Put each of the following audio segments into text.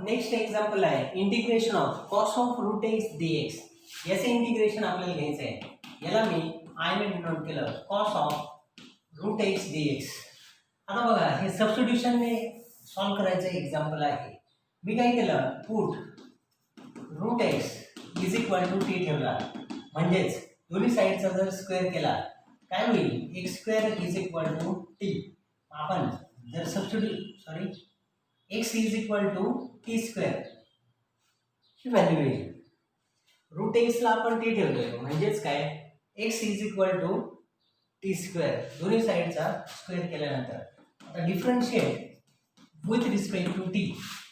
Next example आहे integration of cos of root X D X. याचे integration आपल्याला घ्यायचं आहे. याला मी आय ने डिनोट केलं cos of root X D X. आता बघा हे सबस्टिट्यूशनने सॉल्व करायचं एक्झाम्पल आहे. मी काय केलं put root X is equal to T ठेवला. म्हणजेच दोन्ही साईडचा जर स्क्वेअर केला काय होईल X square is equal to T. आपण जर substitute x is equal to T square ही व्हॅल्यू येईल. रूट एक्स ला आपण टी ठेवले म्हणजेच काय x is equal to T square. दोन्ही साईडचा स्क्वेअर केल्यानंतर आता differentiate with respect to T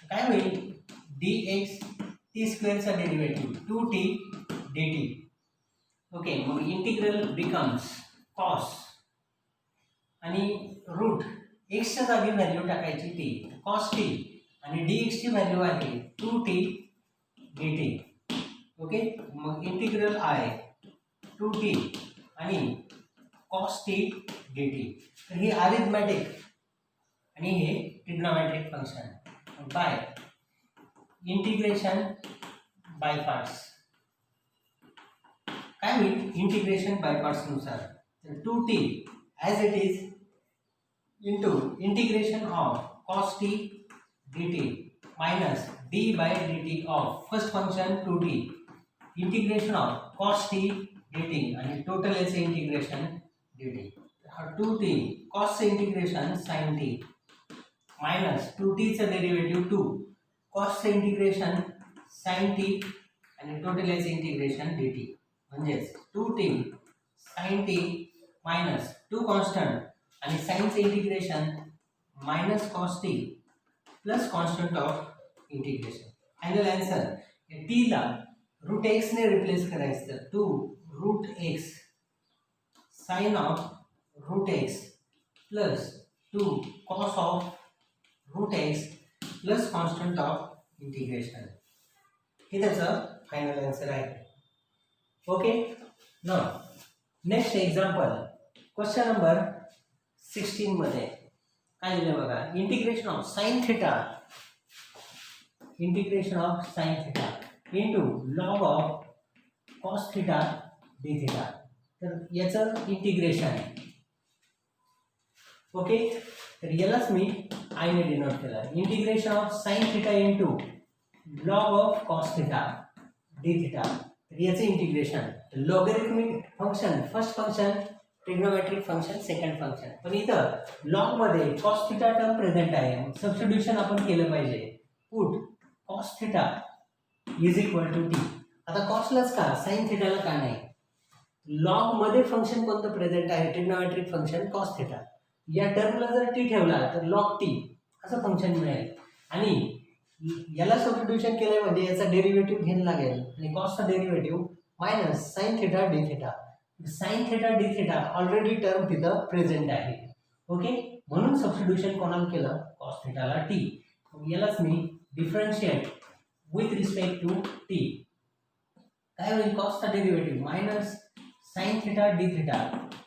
काय होईल dx टी स्क्वेअरचा डेरिव्हेटिव्ह 2t dt. ओके मग इंटिग्रल बिकम्स कॉस आणि रूट एक्सच्या जागी व्हॅल्यू टाकायची टी कॉस टी आणि dx ची व्हॅल्यू आहे 2t dt. ओके मग इंटिग्रल आय 2t आणि कॉस टी dt. तर हे अरिथमॅटिक आणि हे trigonometric function by integration by parts. काय होईल इंटिग्रेशन बाय पार्ट्स नुसार तर 2t as it is into integration of cos t dt minus d by dt of first function 2t integration of cos t dt आणि total याचे integration dt. 2t cos चे integration sin t minus 2t चा derivative 2 cos चे integration sin t आणि total याचे integration dt. म्हणजेच 2t sin t minus 2 constant आणि साइनचे integration minus cos T plus constant of integration. Final answer T ला root X ने replace करायचं तर 2 root X sine of root X plus 2 cos of root X plus constant of integration. हे त्याचं final answer आहे. Okay ना next example question number 16 मध्ये काय दिलं बघा integration of sine theta into log of cos theta D theta. तर याचं इंटिग्रेशन आहे. ओके तर यालाच मी आय ने डिनोट केलं integration of sine theta into log of cos theta D theta. तर याचं integration logarithmic function first function trigonometric function second function. पण इथं लॉग मध्ये कॉस थिटा टर्म प्रेझेंट आहे. सबस्टिट्यूशन आपण केलं पाहिजे put cos theta is equal to T. आता कॉसलाच का साइन थिटाला का नाही. लॉग मध्ये फंक्शन कोणतं प्रेझेंट आहे ट्रिग्नोमेट्रिक फंक्शन कॉस थिटा. या टर्मला जर टी ठेवला तर लॉग टी असं फंक्शन मिळेल आणि याला सबस्टिट्यूशन केलं म्हणजे याचा डेरिव्हेटिव्ह घ्यायला लागेल आणि कॉसचा derivative minus sine theta D theta. Sine theta D theta already term तिथं प्रेझेंट आहे. ओके म्हणून सबस्टिट्यूशन कोणाला केलं कॉस थिटाला टी. यालाच मी differentiate with respect to T काय होईल कॉसचा derivative minus sine theta D theta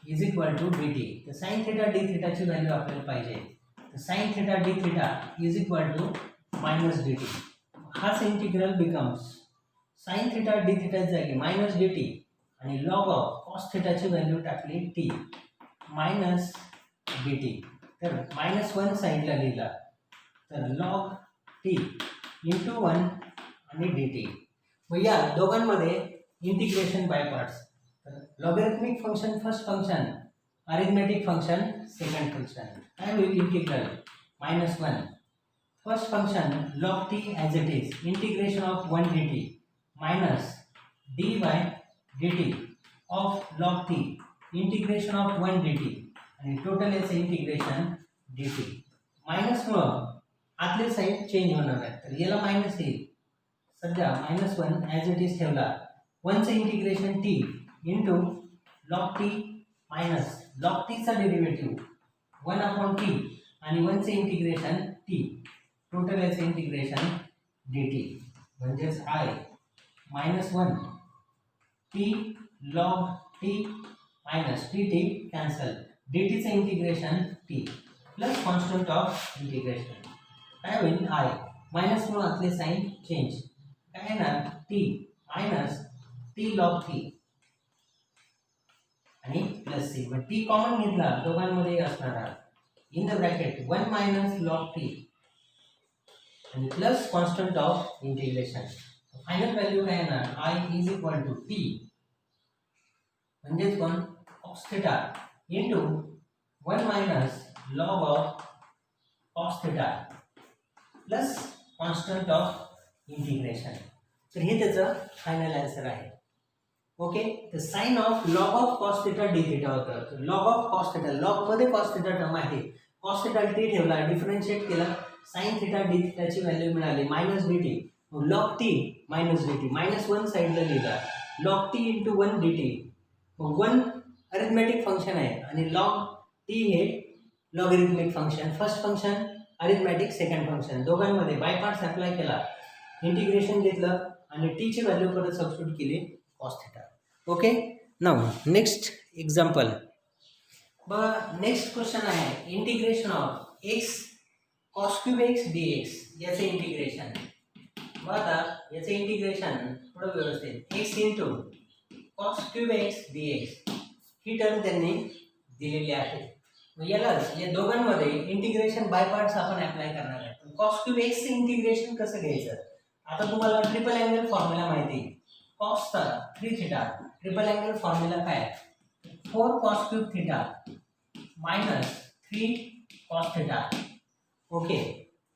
is equal to D T. तर साइन थिटा डी थिटाची व्हॅल्यू आपल्याला पाहिजे तर sine theta D theta is equal to minus D T. हाच integral becomes sign theta D थिटाची जागी मायनस डी टी आणि log of cos थिटाची value टाकली T minus D T. तर -1 साईडला लिहिला तर लॉग टी इंटू 1 आणि डी टी. मग या दोघांमध्ये इंटिग्रेशन बाय पार्ट्स. तर logarithmic function first function arithmetic function second function काय होईल integral -1 first function log T as it is integration of 1 D T minus D by dt of log t integration of 1 dt आणि total याचं integration dt. Minus मग आतले side change होणार आहे तर याला मायनस येईल. सध्या -1 ॲज इट इज ठेवला 1 चं integration t into log t minus log t चा डेरिव्हेटिव्ह 1/t आणि 1 चं इंटिग्रेशन t टोटल याचं इंटिग्रेशन dt. म्हणजेच I -1 t log t minus dt cancel dt चे integration t plus constant of integration काय होईल I मायनस म्हणून आतले साईन चेंज काय येणार टी मायनस टी लॉग थी आणि प्लस सी मग टी कॉमन घेतला दोघांमध्ये असणार in the bracket 1 minus log T आणि plus constant of integration final value काय येणार I is equal to T म्हणजेच कोण cos theta into 1 minus log of cos theta plus constant of integration तर हे त्याचं फायनल आन्सर आहे okay तर sine of log of cos theta d theta होतं log of cos theta log मध्ये cos theta term आहे cos theta t ठेवला differentiate केला sin theta d theta ची व्हॅल्यू मिळाली minus dt log t minus dt minus 1 साइडला लिहिला log t into 1 dt मग 1 अरिथमेटिक फंक्शन आहे आणि log t हे logarithmic function first function arithmetic second function दोघांमध्ये बाय पार्ट्स अप्लाय केला इंटिग्रेशन घेतलं आणि t ची व्हॅल्यू परत सबस्टिट्यूट केली cos theta okay now next example बघा नेक्स्ट क्वेश्चन आहे integration of x cos cube x dx याचे इंटिग्रेशन बघा आता याचे इंटिग्रेशन थोडं व्यवस्थित x into cos cube x dx ही टर्म त्यांनी दिलेली आहे मग यालाच या दोघांमध्ये इंटिग्रेशन बाय पार्ट्स आपण अप्लाय करणार आहे cos क्यूब x चे इंटिग्रेशन कसं घ्यायचं आता तुम्हाला ट्रिपल अँगल फॉर्म्युला माहिती cos चा 3 थीटा ट्रिपल अँगल फॉर्म्युला काय 4 cos cube theta minus 3 cos theta okay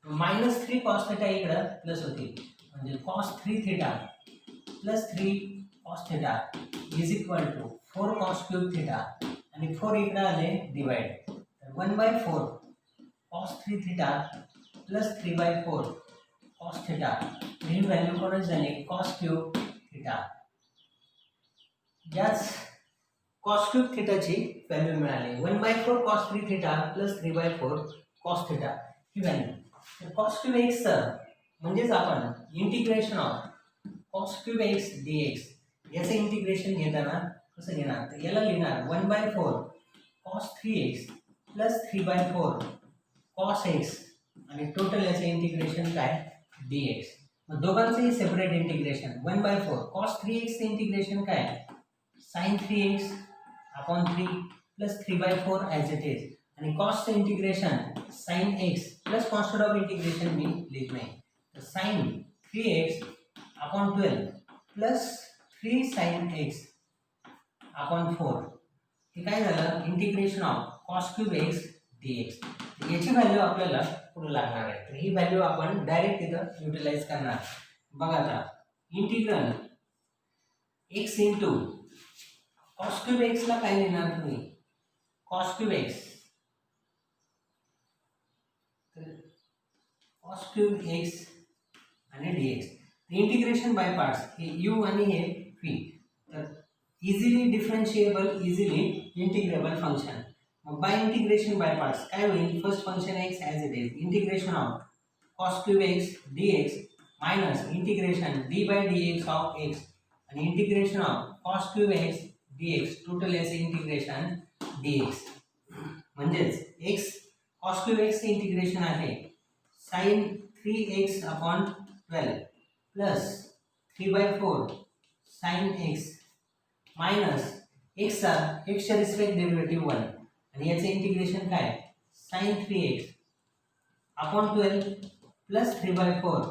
minus 3 cos theta इकडं प्लस होतील म्हणजे cos 3 theta plus 3 cos theta is equal to 4 cos cube theta आणि 4 इकडे आले डिवाइड तर 1/4 cos 3 theta plus 3/4 cos theta ही value कोणाची झाली cos क्यूब थीटा याच cos क्यूब थीटाची व्हॅल्यू मिळाली 1/4 cos 3 theta plus 3/4 cos theta ही व्हॅल्यू तर cos क्यूब x म्हणजेच आपण integration of cos cube x dx याचे इंटिग्रेशन घेताना कसं घेणार तर याला लिहिणार 1/4 cos 3x plus 3/4 cos x आणि टोटल याचे इंटिग्रेशन काय dx मग दोघांचेही सेपरेट इंटिग्रेशन 1/4 cos 3x चे इंटिग्रेशन काय sin 3x upon 3 plus 3/4 as it is आणि cos चे integration sin x plus constant of integration मी लिहित नाही तर sin 3x upon 12 plus 3 sin x upon 4 हे काय झालं integration of cos cube x dx याची व्हॅल्यू आपल्याला पुढे लागणार आहे तर ही व्हॅल्यू आपण डायरेक्ट इथं युटिलाइज करणार बघा आता integral x into cos cube x ला काय लिहिणार तुम्ही cos क्यूब x तर cos क्यूब x आणि dx इंटिग्रेशन बाय पार्ट्स हे u आणि हे v तर इझिली डिफरन्शिएबल इझिली इंटिग्रेबल फंक्शन मग बाय इंटिग्रेशन बाय पार्ट्स काय होईल first function x as it is integration of cos cube x dx minus integration d/dx of x आणि integration of cos cube x dx total याचे integration dx म्हणजेच x cos cube x चे integration आहे sin 3x upon 12 plus 3/4 sin x minus x च्या respect derivative 1 आणि याचे integration काय sin 3x upon 12 plus 3/4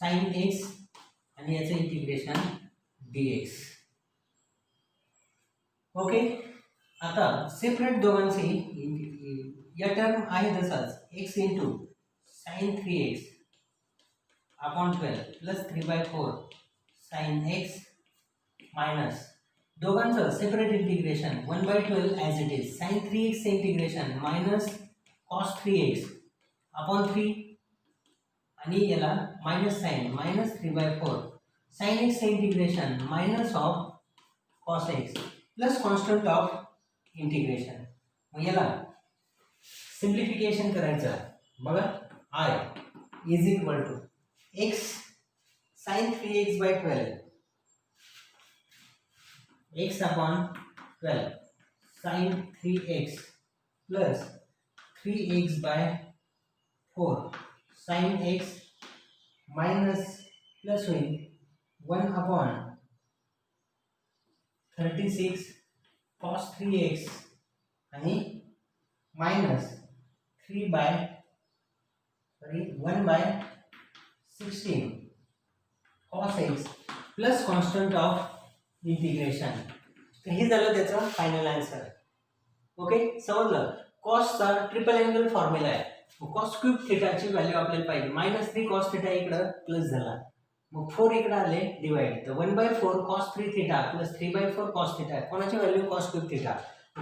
sin x आणि याचे इंटिग्रेशन dx ओके आता सेपरेट दोघांचे या टर्म आहे तसाच x into sin 3x upon 12 plus 3/4 sin x minus दोघांचं separate integration 1/12 as it is sin 3x चे integration minus cos 3x upon 3 आणि याला minus sine minus 3/4 sin x चे integration minus of cos x plus constant of integration मग याला simplification करायचं बघा I is equal to x sin 3x/12 x upon 12 sin 3x plus 3x by 4 sin x minus plus होईल 1/36 cos 3x आणि minus 1/16 cos x plus constant of integration. तर हे झालं त्याचं फायनल आन्सर. ओके, समजलं. कॉसचा triple angle formula आहे. Cos cube थिटाची value आपल्याला पाहिजे. -3 cos थिटा इकडं प्लस झाला, मग 4 इकडे आले डिवाइड, तर 1/4 cos 3 theta plus 3/4 cos theta. कोणाची value? cos cube theta.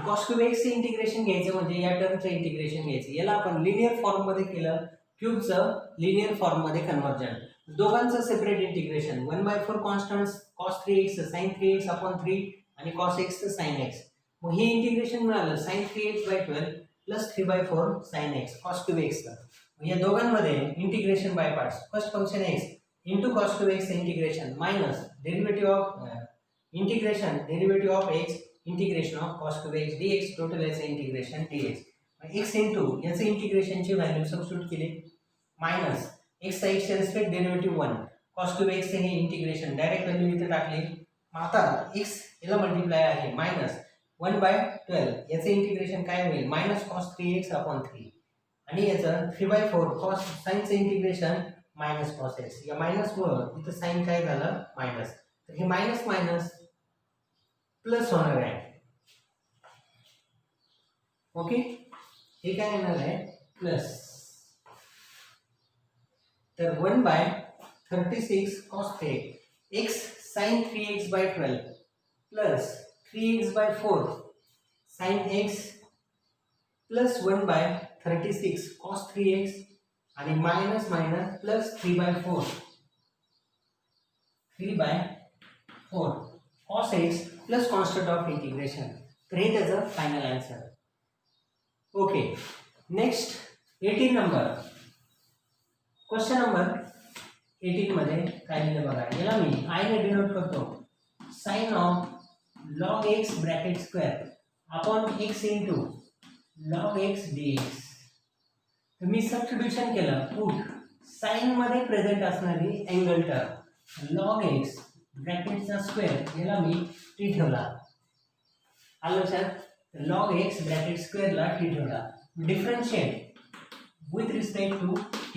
cos cube x चे इंटिग्रेशन घ्यायचं म्हणजे या टर्मचं इंटिग्रेशन घ्यायचं. याला आपण लिनियर फॉर्म मध्ये केलं, क्यूबचं लिनियर फॉर्म मध्ये कन्वर्जन. दोघांचं separate integration. 1/4 constant cos 3x sin 3x/3 आणि cos x sin x. मग हे इंटिग्रेशन मिळालं sin 3x/12 plus 3/4 sin x cos cube x. या दोघांमध्ये integration by parts. First function x into cos cube x integration minus derivative of x integration of cos cube x dx total याचं integration dx. x into याचं इंटिग्रेशनची value substitute केली, minus x चा x च्या respect derivative 1 cos cube x हे integration direct value इथे टाकली. आता x याला मल्टिप्लाय आहे मायनस 1/12 याचं इंटिग्रेशन काय होईल? मायनस cos 3x/3 आणि याचं 3/4 cos साइनचं इंटिग्रेशन मायनस cos x. या मायनस मुळे इथं साइन काय झालं? मायनस. तर हे मायनस मायनस प्लस होणार आहे. ओके, हे काय येणार आहे? प्लस. तर 1/36 cos 3 x sin 3x/12 plus 3x/4 sin x plus 1/36 cos 3x आणि minus minus plus 3/4 cos x plus constant of integration. तर हे त्याचं final answer. Okay, next 18 number. Question number 18 मध्ये काय दिलं बघा. याला मी i ने डिनोट करतो. Sine of log x bracket square upon x into log x dx. तर मी सबस्टिट्यूशन केलं, पुट साइन मध्ये प्रेझेंट असणारी angle term log x ब्रॅकेटचा square याला मी t ठेवला. आलं लक्षात? log x ब्रॅकेट स्क्वेअरला t ठेवला. Differentiate with respect to t.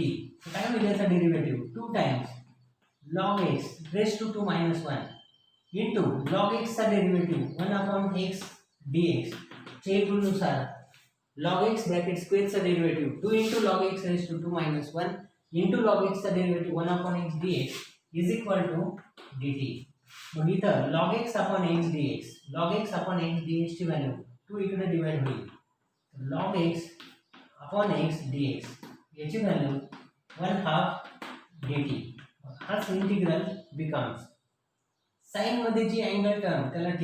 काय होईल याचा derivative? 2 times log x raise to 2 - 1 into log x चा डेरिव्हेटिव्ह 1/x dx. चे रूलनुसार log x ब्रॅकेट स्क्वेअरचा derivative 2 into log x raise to 2 - 1 into log x चा derivative 1/x dx is equal to dt. मग इथं log x upon x dx, log x upon x dx ची value 2 इकडे divide होईल. log x upon x dx याची value 1/2 dt. हाच integral becomes sign मध्ये जी angle term त्याला t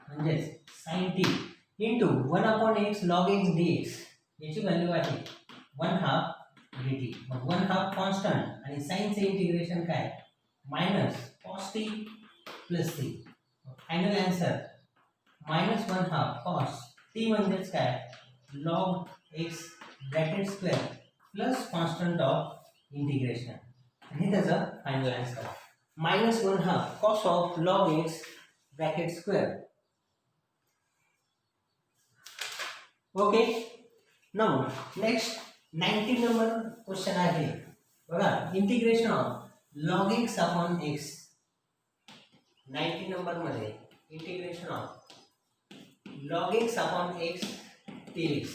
म्हणजे sin t into 1/x log x dx याची value आहे 1/2 dt. मग 1/2 कॉन्स्टंट आणि साइनचे इंटिग्रेशन काय? Minus cos t plus t. Final answer minus 1/2 cos t म्हणजेच काय? log x bracket square plus constant of integration. हे त्याचं final answer. Minus 1/2 cos of log x bracket square. Okay, now next 19 number question आहे बघा. Integration of log x upon x. 19 number मध्ये integration of log x upon x dx.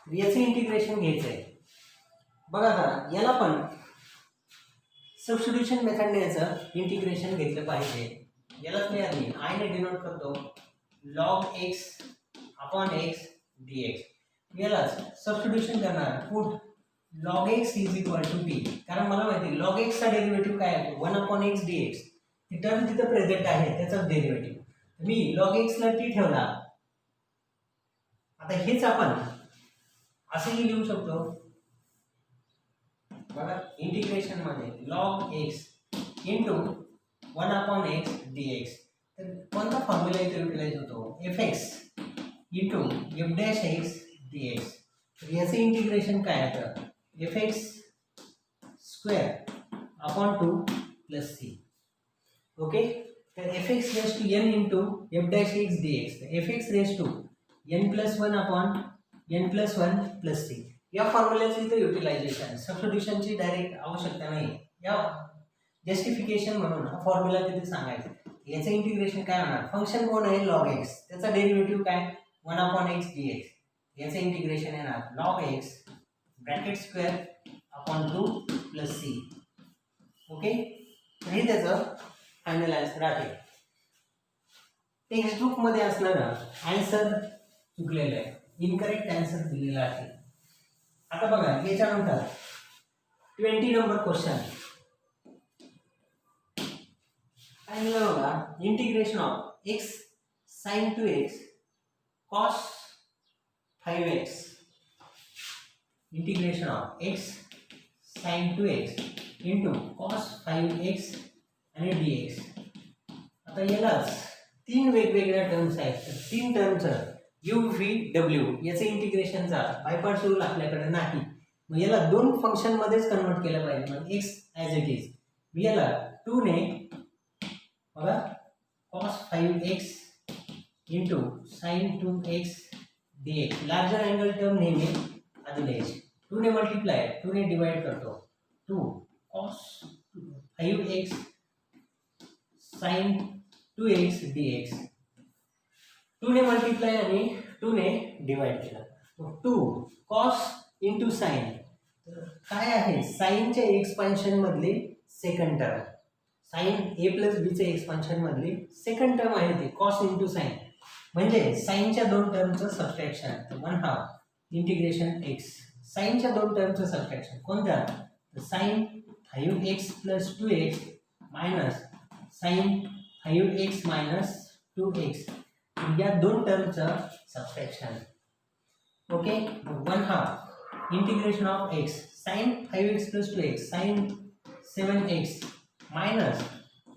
याचे integration घ्यायचं आहे बघा. आता याला पण सबस्टिट्यूशन मेथडने याचं इंटिग्रेशन घेतलं पाहिजे. यालाच मी आधी i ने डिनोट करतो log x upon x dx. यालाच सबस्टिट्यूशन करणार, put log x is equal to t. कारण मला माहिती log x चा डेरिव्हेटिव्ह काय आहे? 1/x dx. ती टर्म तिथे प्रेझेंट आहे, त्याचाच डेरिव्हेटिव्ह. मी log x ला t ठेवला. आता हेच आपण असेही लिहू शकतो बघा. इंटिग्रेशन मध्ये log x into 1/x dx. तर कोणता फॉर्म्युला इथे युटिलाइज होतो? fx into f' dx. तर याचे इंटिग्रेशन काय आहे? fx square upon 2 plus C. Okay, तर F X raise to N into F dash X D X, F X raise to N plus one upon N plus one plus C. या फॉर्म्युल्याचं इथं utilisation, सबस्टिट्यूशनची direct आवश्यकता नाही. या justification म्हणून हा formula तिथे सांगायचा. याचं इंटिग्रेशन काय होणार, फंक्शन कोण आहे लॉग एक्स, त्याचा डेरिव्हेटिव्ह काय 1 अपॉन एक्स डी एक्स. याचं इंटिग्रेशन येणार log x bracket square upon 2 plus C. Okay, तर हे त्याचं फायनल आन्सर आहे. टेक्स्टबुक मध्ये असणारं आन्सर चुकलेलं आहे, इनकरेक्ट आन्सर दिलेला आहे. आता बघा याच्यानंतर 20 नंबर क्वेश्चन काय दिलं बघा, integration of x sine 2x cos 5x, integration of x sine 2x into cos 5x आणि dx. आता यालाच तीन वेगवेगळ्या टर्म्स आहेत, तर तीन टर्मचं u v w याचं इंटिग्रेशनचा बायपार्ट्स रूल आपल्याकडे नाही. मग याला दोन फंक्शन मध्येच कन्वर्ट केलं पाहिजे. मग x ॲज इट इज, मी याला 2 ने बघा cos 5x into sine 2x dx, larger angle term नेहमी आधी लिहायची. 2 ने मल्टिप्लाय, 2 ने डिवाइड करतो, 2 cos 5x sign 2x dx. 2 ने मल्टिप्लाय आणि 2 ने डिवाइड केलं, मग 2 cos इंटू साइन, काय आहे साइनच्या एक्सपान्शन मधली सेकंड टर्म, साइन ए प्लस बीचे एक्सपान्शन मधली सेकंड टर्म आहे ती कॉस इंटू साइन, म्हणजे साइनच्या दोन टर्मचं सबट्रॅक्शन. तर 1/2 इंटिग्रेशन एक्स, साइनच्या दोन टर्मचं सबट्रॅक्शन कोणत्या, तर sine 5x plus 2x minus sine 5x minus 2x, या दोन टर्मचं subtraction. Okay, 1/2 integration of x sine 5x plus 2x sine 7x minus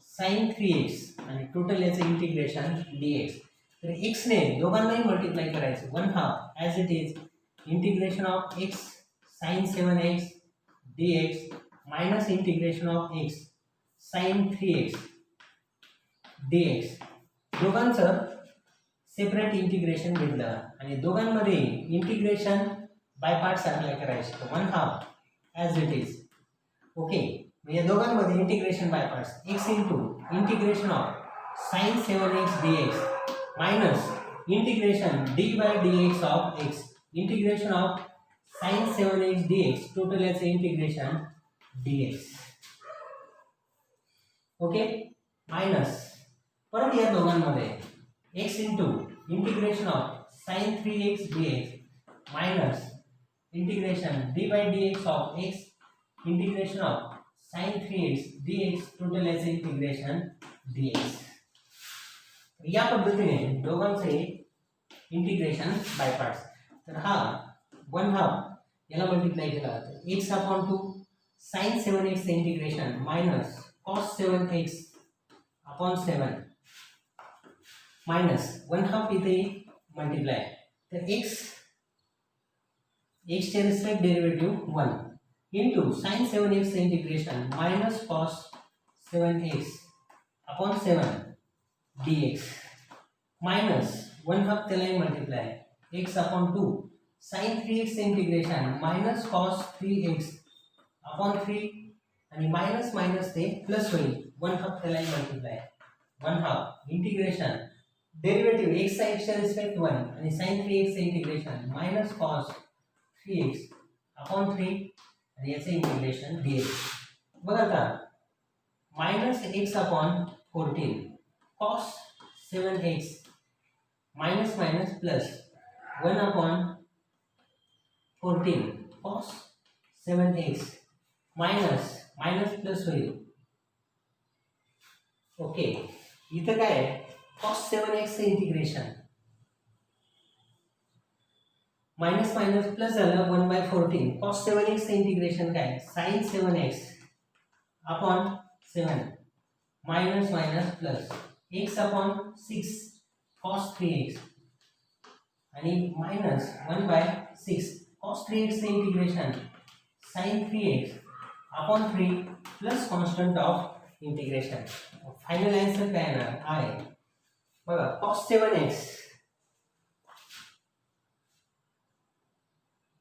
sine 3x आणि टोटल याचं इंटिग्रेशन dx. तर x ने दोघांनाही मल्टिप्लाय करायचं, 1/2 as it is integration of x sine 7x dx minus integration of x sine 3x dx. दोघांचं separate integration घेतलं आणि दोघांमध्ये इंटिग्रेशन बाय पार्ट्स अप्लाय करायचे. तर 1/2 ॲज इट इज. ओके, या दोघांमध्ये integration by parts, x into integration of sine 7x dx minus integration d by dx of x, integration of sine 7x dx, total याचं integration dx. Okay, minus परत या दोघांमध्ये x into integration of sine 3x dx minus integration d by dx of x, integration of sine 3x dx, total याचे integration dx. या पद्धतीने दोघांचे integration by parts. तर हा 1/2 याला मल्टिप्लाय केला तर x upon 2 sine 7x integration minus cos 7x upon 7 minus 1/2 इथे मल्टिप्लाय, तर x चे respect derivative 1 into sine 7x integration minus cos 7x upon 7 dx minus 1/2 त्यालाही multiply x upon 2 sine 3x integration minus cos 3x upon 3 आणि minus minus ते plus होईल, 1/2 त्यालाही multiply 1/2 integration derivative x चा x च्या respect 1 आणि sin 3x integration minus cos 3x upon 3 आणि याचे इंटिग्रेशन dx. बघा आता minus x upon 14 cos 7x minus minus plus 1 upon 14 cos 7x minus minus plus होईल. ओके, इथं काय आहे cos 7x चे इंटिग्रेशन मायनस मायनस प्लस झालं 1/14 cos 7x चे इंटिग्रेशन काय sin 7x upon 7 minus minus plus x upon 6 cos 3x आणि minus 1/6 cos 3x चे integration sin 3x upon 3 plus constant of integration. Final answer काय येणार आहे बघा cos 7x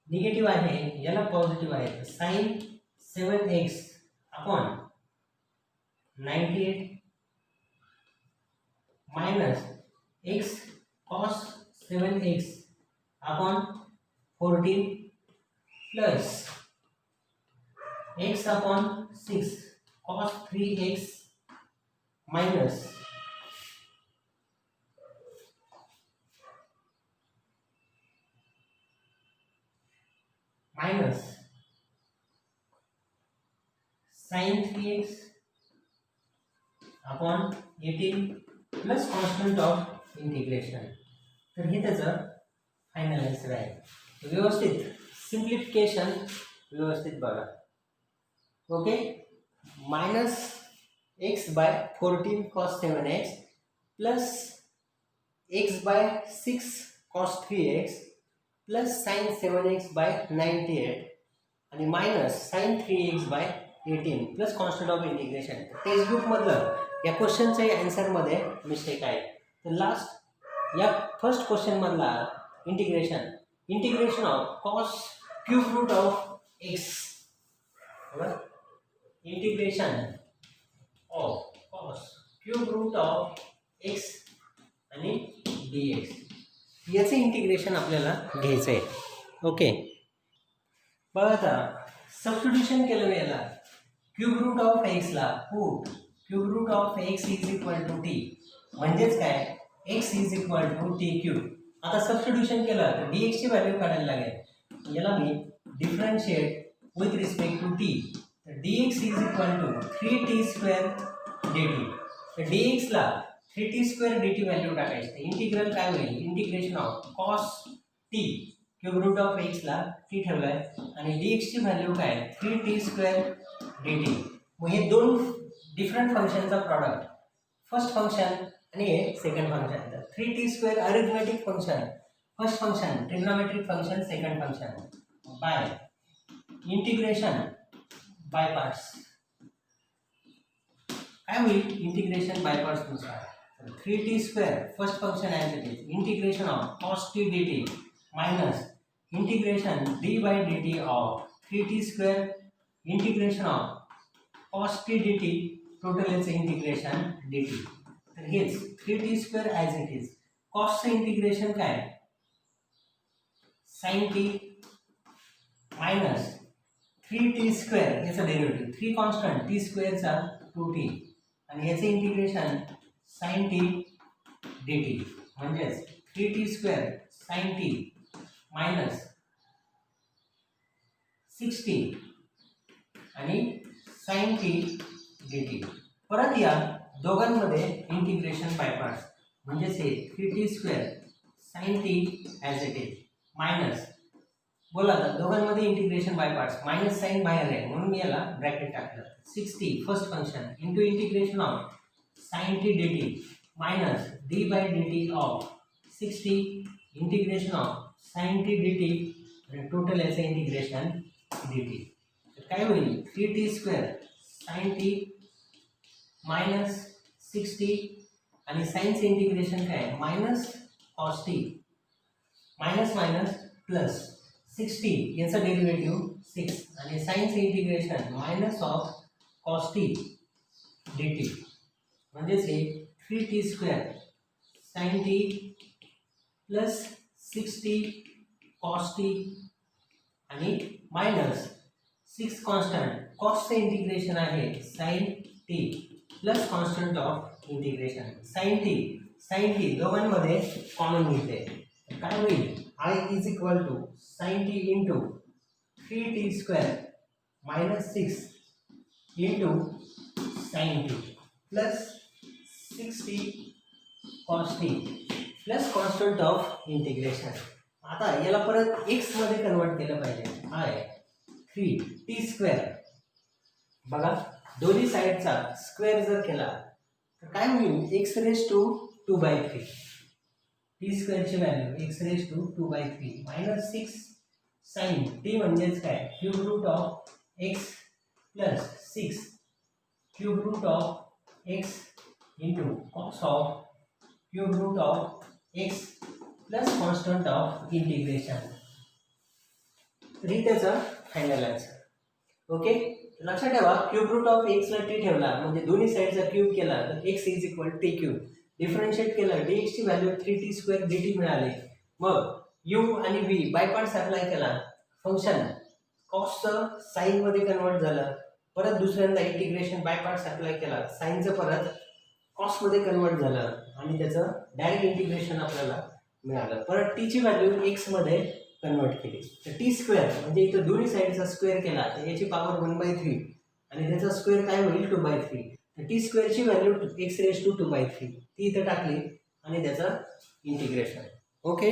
निगेटिव्ह आहे याला पॉझिटिव्ह आहे तर sin 7x upon 98 minus x cos 7x upon 14 plus x upon 6 cos 3x minus sin 3x upon 18 plus constant of integration. तर हे त्याचं फायनल आन्सर आहे. व्यवस्थित सिम्प्लिफिकेशन व्यवस्थित बघा. Okay minus x by 14 cos 7x plus x by 6 cos 3x plus sin 7x by 98 आणि minus sin 3x by 18 plus constant of integration. Textbook मधलं या क्वेश्चनच्या आन्सरमध्ये मिस्टेक आहे. तर लास्ट या फर्स्ट क्वेश्चन मधला integration of cos cube root of x integration of cos cube root of x आणि dx याचे इंटिग्रेशन आपल्याला घ्यायचं आहे. ओके बघा आता सबस्टिट्यूशन केलं याला क्यूब रूट ऑफ x ला put cube root of x is equal to t म्हणजेच काय x is equal to t cube. आता सबस्टिट्यूशन केलं तर dx ची व्हॅल्यू काढायला लागेल. याला मी differentiate with respect to t तर dx is equal to 3t square dt. तर dx ला 3t स्क्वेअर dt व्हॅल्यू टाकायची. इंटिग्रल काय होईल integration of cos t cube root of x ला t ठेवलाय आणि dx ची व्हॅल्यू काय 3t स्क्वेअर dt. मग हे दोन डिफरंट फंक्शनचा प्रॉडक्ट फर्स्ट फंक्शन आणि हे सेकंड फंक्शन. तर 3t square arithmetic function first function trigonometric function second function by integration by parts काय होईल इंटिग्रेशन बाय पार्ट्स नुसार 3t square first function as it is integration of cos t dt minus integration d by dt of 3t square integration of cos t dt total याचं integration dt. तर हेच 3t square as it is cos चं integration काय sin t minus 3t square याचा derivative 3 constant t स्क्वेअरचा 2t आणि याचे integration sin t dt म्हणजेच 3t square sin t minus 6t आणि sin t dt. परत या दोघांमध्ये इंटिग्रेशन बाय पार्ट्स म्हणजेच हे 3t square sin t as it is minus बोला आता दोघांमध्ये integration by parts minus sine बाहेर आहे म्हणून मी याला ब्रॅकेट टाकलं 60 first function into integration of sin t dt minus d by dt of 60 integration of sin t dt आणि टोटल याचं इंटिग्रेशन dt. तर काय होईल 3t square sin t minus 60 आणि साइनचं इंटिग्रेशन काय minus cos t minus minus plus 60 याचा derivative 6 आणि साइनचं integration minus of cos t dt म्हणजेच हे 3t square sin t plus 60 cos t आणि मायनस 6 कॉन्स्टंट cosचं इंटिग्रेशन आहे sin t plus constant of integration sin t दोघांमध्ये common घेते काय होईल I is equal to sin t into 3t square minus 6 into sin t plus 60 cos t plus constant of integration. आता याला परत x मध्ये convert केलं पाहिजे आहे 3t स्क्वेअर बघा दोन्ही साईडचा स्क्वेअर जर केला तर काय होईल x रेज टू 2/3 t स्क्वेअरची value x raise to 2/3 minus 6 sin t म्हणजेच काय cube root of x plus 6 cube root of X into cos of cube root of X plus constant of integration. तर ही त्याचा final answer. Okay, लक्षात ठेवा cube root of एक्सला T ठेवला म्हणजे दोन्ही साईडचा क्यूब केला तर X is equal T cube. Differentiate केलं dx ची व्हॅल्यू 3t² dt मिळाली. मग u आणि v बाय पार्ट्स अप्लाय केला. फंक्शन कॉसचं साइन मध्ये कन्वर्ट झालं. परत दुसऱ्यांदा इंटिग्रेशन बाय पार्ट्स अप्लाय केला. साइनचं परत कॉस मध्ये कन्वर्ट झालं आणि त्याचं डायरेक्ट इंटिग्रेशन आपल्याला मिळालं. परत टी ची व्हॅल्यू एक्स मध्ये कन्वर्ट केली तर टी² म्हणजे इथं दोन्ही साईडचा स्क्वेअर केला तर याची पॉवर 1/3 आणि त्याचा स्क्वेअर काय होईल 2/3. तर टी² ची व्हॅल्यू x raised to 2/3 ती इथं टाकली आणि त्याचं इंटिग्रेशन. ओके.